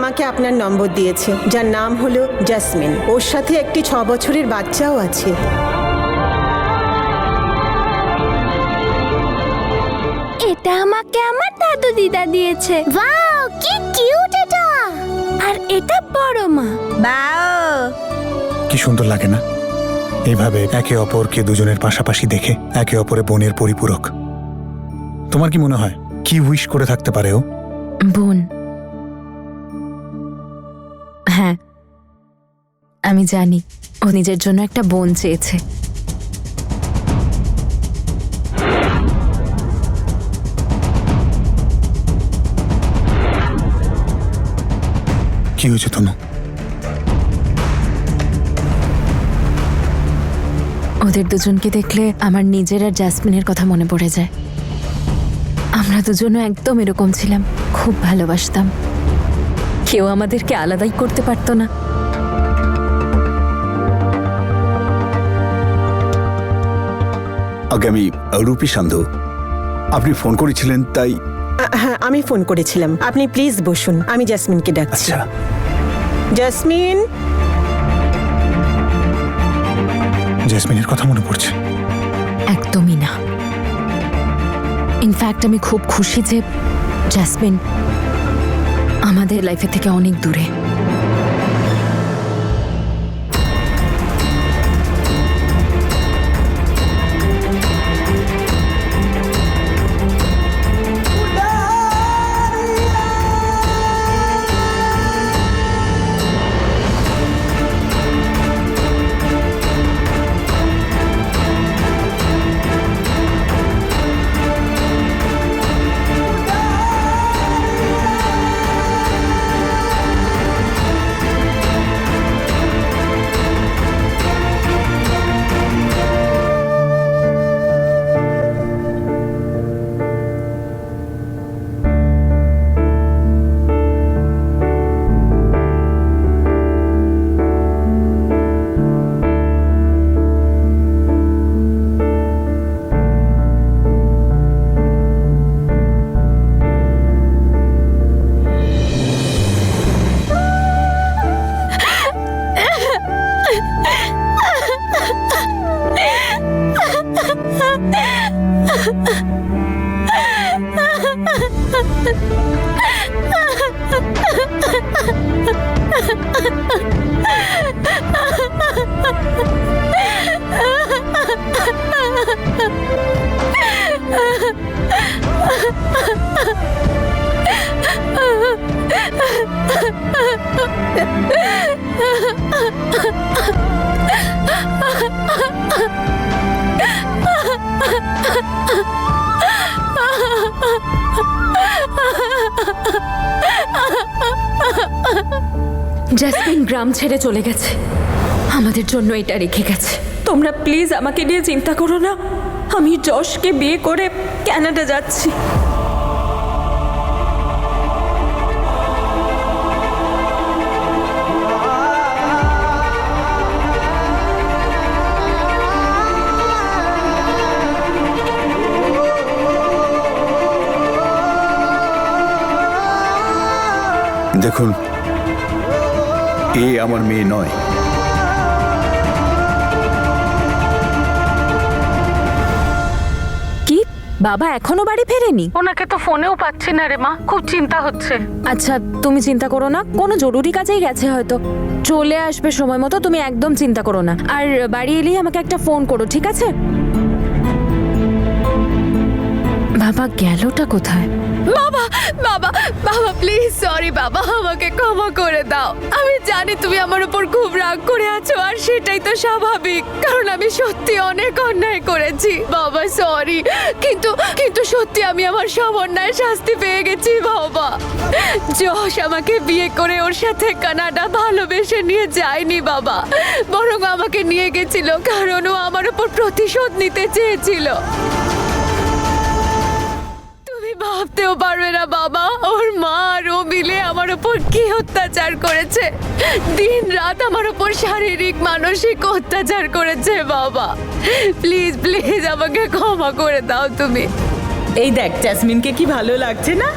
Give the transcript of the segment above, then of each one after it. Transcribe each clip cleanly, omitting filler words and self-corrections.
আমাকে আপনার নম্বর দিয়েছে, যার নাম হলো জাসমিন। ওর সাথে একটি 6 বছরের বাচ্চাও আছে। এটা আমাকে আমার দাদু দিদা দিয়েছে। ওয়াও, কি কিউট এটা! আর এটা বড় মা। বাও, কি সুন্দর লাগে না এইভাবে একে অপরকে দুজনের পাশাপাশি দেখে, একে অপরের বোনের পরিপূরক। তোমার কি মনে হয় কি উইশ করে থাকতে পারে ও? বোন, হ্যাঁ আমি জানি ও নিজের জন্য একটা বোন চেয়েছে। কি হয়েছে তনু? ওদের দুজনকে দেখলে আমার নিজের আর জাসমিনের কথা মনে পড়ে যায়। আমরা দুজনও একদম এরকম ছিলাম, খুব ভালোবাসতাম। কেউ আমাদেরকে আলাদাই করতে পারতো না। আগে আমি রূপী সান্ধু, আপনি ফোন করেছিলেন তাই। হ্যাঁ, আমি ফোন করেছিলাম। আপনি প্লিজ বসুন, আমি জাসমিনকে ডাকছি। আচ্ছা, জাসমিন। জেসমিনের কথা মনে পড়ছে? একদমই না। ইনফ্যাক্ট আমি খুব খুশি যে জাসমিন আমাদের লাইফে থেকে অনেক দূরে। জাসমিন গ্রাম ছেড়ে চলে গেছে, আমাদের জন্য এটা রেখে গেছে। তোমরা প্লিজ আমাকে নিয়ে চিন্তা করো না। আমি যশকে বিয়ে করে কানাডা যাচ্ছি। দেখুন, এ আমার মেয়ে নয়। কি, বাবা এখনো বাড়ি ফেরেনি? ওনাকে তো ফোনেও পাচ্ছি না রে মা, খুব চিন্তা হচ্ছে। আচ্ছা তুমি চিন্তা করো না, কোনো জরুরি কাজেই গেছে হয়তো, চলে আসবে সময় মতো। তুমি একদম চিন্তা করো না। আর বাড়ি এলেই আমাকে একটা ফোন করো, ঠিক আছে? বাবা গেলটা কোথায়? বাবা বাবা বাবা প্লিজ, সরি বাবা, আমাকে ক্ষমা করে দাও। আমি জানি তুমি আমার উপর খুব রাগ করে আছো, আর সেটাই তো স্বাভাবিক, কারণ আমি সত্যি অনেক অন্যায় করেছি। বাবা সরি, কিন্তু কিন্তু সত্যি আমি আমার সব অন্যায় শাস্তি পেয়ে গেছি বাবা। যশ আমাকে বিয়ে করে ওর সাথে কানাডা ভালোবেসে নিয়ে যায়নি বাবা, বরং আমাকে নিয়ে গেছিল কারণ ও আমার উপর প্রতিশোধ নিতে চেয়েছিল। ভাবতেও পারবে না বাবা, ওর মা আর ও মিলে আমার উপর কি অত্যাচার করেছে। দিন রাত আমার উপর শারীরিক মানসিক অত্যাচার করেছে বাবা। প্লিজ প্লিজ আমাকে ক্ষমা করে দাও তুমি। এই দেখ, জাসমিনকে কি ভালো লাগছে না?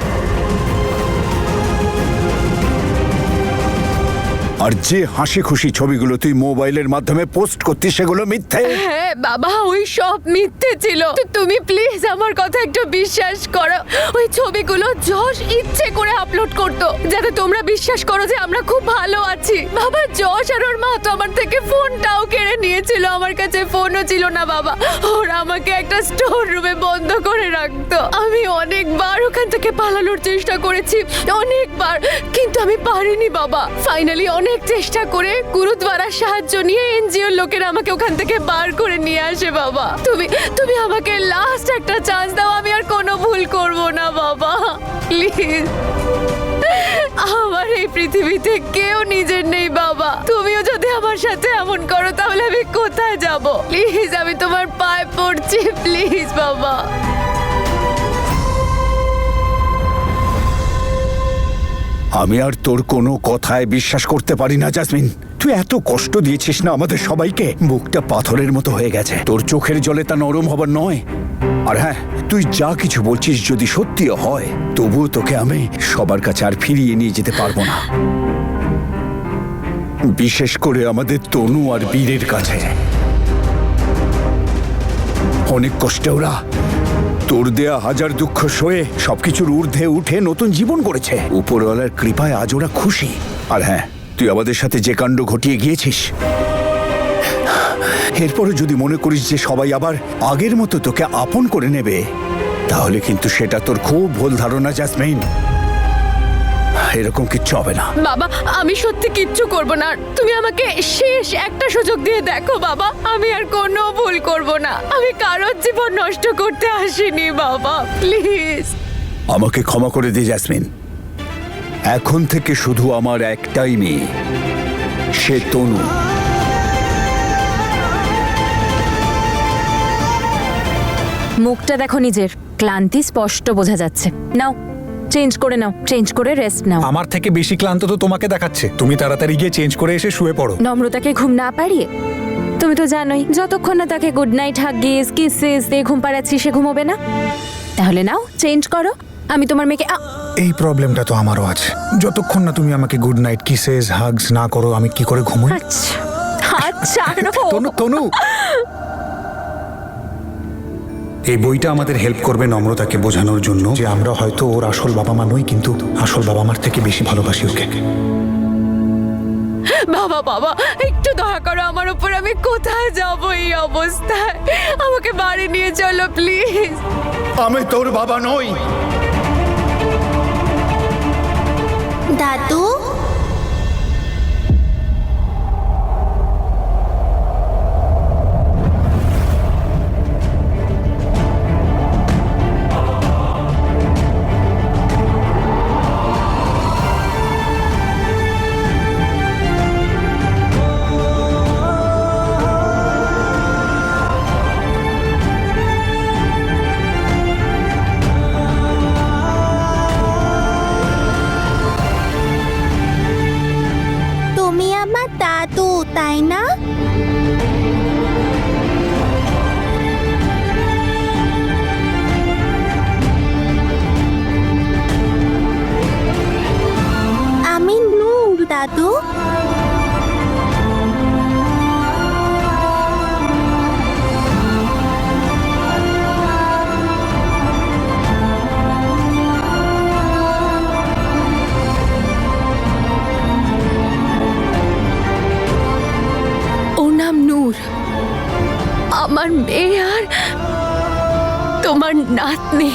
আর যে হাসি খুশি ছবিগুলো তুই মোবাইলের মাধ্যমে পোস্ট করতিস সেগুলো মিথ্যে। হ্যাঁ বাবা, ওই সব মিথ্যে ছিল। তো তুমি প্লিজ আমার কথা একটু বিশ্বাস করো। ওই ছবিগুলো যশ ইচ্ছে করে আপলোড করতো যাতে তোমরা বিশ্বাস করো যে আমরা খুব ভালো আছি। বাবা, যশ আর ওর মা তো আমার থেকে ফোনটাও কেড়ে নিয়েছিল। আমার কাছে ফোনও ছিল না বাবা। ওরা আমাকে একটা স্টোর রুমে বন্ধ করে রাখতো। আমি অনেকবার ওখান থেকে পালানোর চেষ্টা করেছি, অনেকবার, কিন্তু আমি পারিনি বাবা। ফাইনালি অনেক চেষ্টা করে গুরুদ্বারার সাহায্য নিয়ে এনজিওর লোকেরা আমাকে ওখান থেকে বার করে নিয়ে আসে বাবা। তুমি আমাকে লাস্ট একটা চান্স দাও, আমি আর কোনো ভুল করব না বাবা, প্লিজ। আমার এই পৃথিবীতে কেউ নিজের নেই বাবা। তুমিও যদি আমার সাথে এমন করো তাহলে আমি কোথায় যাব? প্লিজ, আমি তোমার পায়ে পড়ছি, প্লিজ বাবা। আমি আর তোর কোনো কথায় বিশ্বাস করতে পারি না জাসমিন। তুই এত কষ্ট দিয়েছিস না আমাদের সবাইকে, বুকটা পাথরের মতো হয়ে গেছে। তোর চোখের জলে তা নরম হবার নয়। আর হ্যাঁ, তুই যা কিছু বলছিস যদি সত্যিও হয়, তবুও তোকে আমি সবার কাছে আর ফিরিয়ে নিয়ে যেতে পারবো না, বিশেষ করে আমাদের তনু আর বীরের কাছে। অনেক কষ্টে ওরা তোর দেয়া হাজার দুঃখ সয়ে সবকিছুর ঊর্ধ্বে উঠে নতুন জীবন করেছে। উপরওয়ালার কৃপায় আজ ওরা খুশি। আর হ্যাঁ, তুই আমাদের সাথে যে কাণ্ড ঘটিয়ে গিয়েছিস, এরপরে যদি মনে করিস যে সবাই আবার আগের মতো তোকে আপন করে নেবে, তাহলে কিন্তু সেটা তোর খুব ভুল ধারণা জাসমিন। এরকম কিচ্ছু হবে না বাবা, আমি সত্যি কিচ্ছু করব না। তুমি আমাকে শেষ একটা সুযোগ দিয়ে দেখো বাবা, আমি আর কোনো ভুল করব না। আমি কারোর জীবন নষ্ট করতে আসিনি বাবা, প্লিজ। আমাকে ক্ষমা করে দে জাসমিন। এখন থেকে শুধু আমার একটাই মেয়ে, সে তনু। মুখটা দেখো নিজের, ক্লান্তি স্পষ্ট বোঝা যাচ্ছে। নাও চেঞ্জ করে নাও, চেঞ্জ করে রেস্ট নাও। আমার থেকে বেশি ক্লান্ত তো তোমাকে দেখাচ্ছে। তুমি তাড়াতাড়ি গিয়ে চেঞ্জ করে এসে শুয়ে পড়ো। নম্রতাকে ঘুম না পাড়িয়ে? তুমি তো জানোই যতক্ষণ না তাকে গুড নাইট হাগিস কিসেস দিয়ে ঘুম পাড়াচ্ছি সে ঘুমোবে না। তাহলে নাও চেঞ্জ করো। আমি তোমার মেয়েকে এই প্রবলেমটা তো আমারও আছে। যতক্ষণ না তুমি আমাকে গুড নাইট কিসেস হাগস না করো, আমি কি করে ঘুমোই? আচ্ছা আচ্ছা তনু, তনু, এই বইটা আমাদের হেল্প করবে নম্রতাকে বোঝানোর জন্য যে আমরা হয়তো ওর আসল বাবা মা নই, কিন্তু আসল বাবা মার থেকে বেশি ভালোবাসি ওকে। বাবা বাবা, একটু দয়া করো আমার উপর। আমি কোথায় যাব এই অবস্থায়? আমাকে বাড়ি নিয়ে চলো প্লিজ। আমি তোর বাবা নই। দাদু, তুমি আমার দাদু তাই না? আমি নূর দাদু। ওর নাম নূর, আমার মেয়ে আর তোমার নাতনি।